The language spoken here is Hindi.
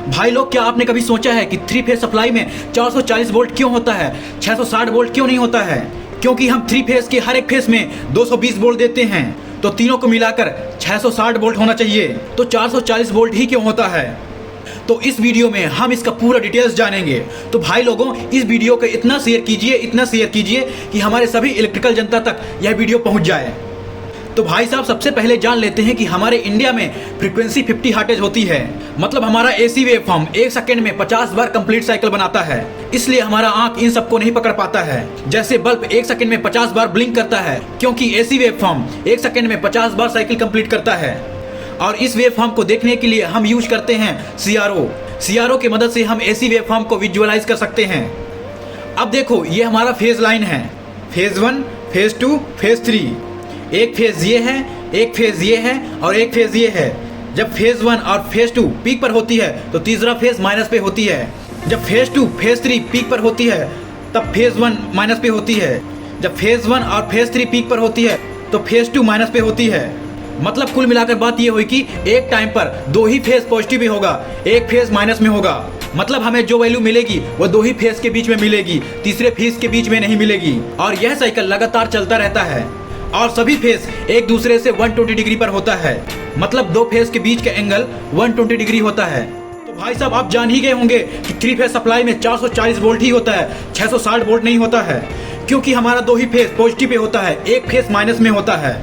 भाई लोग, क्या आपने कभी सोचा है कि थ्री फेज सप्लाई में 440 वोल्ट क्यों होता है, 660 वोल्ट क्यों नहीं होता है? क्योंकि हम थ्री फेज के हर एक फेज में 220 वोल्ट देते हैं, तो तीनों को मिलाकर 660 वोल्ट होना चाहिए। तो 440 वोल्ट ही क्यों होता है? तो इस वीडियो में हम इसका पूरा डिटेल्स जानेंगे। तो भाई लोगों, इस वीडियो को इतना शेयर कीजिए कि हमारे सभी इलेक्ट्रिकल जनता तक यह वीडियो पहुंच जाए। तो भाई साहब, सबसे पहले जान लेते हैं कि हमारे इंडिया में फ्रीक्वेंसी 50 हर्ट्ज होती है। मतलब हमारा एसी वेव फॉर्म 1 सेकंड में 50 बार कंप्लीट साइकिल बनाता है। इसलिए हमारा आंख इन सबको नहीं पकड़ पाता है। जैसे बल्ब 1 सेकंड में 50 बार ब्लिंक करता है, क्योंकि एसी वेव फॉर्म 1 सेकंड में 50 बार साइकिल कंप्लीट करता है। और इस वेव फॉर्म को देखने के लिए हम यूज करते हैं सीआरओ की मदद से हम एसी वेव फॉर्म को विजुअलाइज कर सकते हैं। अब देखो, ये हमारा फेज लाइन है, फेज 1, फेज 2, फेज 3। एक फेज ये है, एक फेज ये है और एक फेज ये है। जब फेज 1 और फेज 2 पीक पर होती है तो तीसरा फेज माइनस पे होती है। जब फेज 2 फेज 3 पीक पर होती है तब फेज 1 माइनस पे होती है। जब फेज 1 और फेज 3 पीक पर होती है तो फेज 2 माइनस पे होती है। मतलब कुल मिलाकर बात ये हुई कि एक टाइम पर दो ही फेज पॉजिटिव भी होगा, एक फेज माइनस में होगा। मतलब हमें जो वैल्यू मिलेगी वो दो ही फेज के बीच में मिलेगी, तीसरे फेज के बीच में नहीं मिलेगी। और यह साइकिल लगातार चलता रहता है और सभी फेज एक दूसरे से 120 डिग्री पर होता है। मतलब दो फेज के बीच का एंगल 120 डिग्री होता है। तो भाई साहब, आप जान ही गए होंगे कि थ्री फेज सप्लाई में 440 वोल्ट ही होता है, 660 वोल्ट नहीं होता है। क्योंकि हमारा दो ही फेज पॉजिटिव पे होता है, एक फेज माइनस में होता है।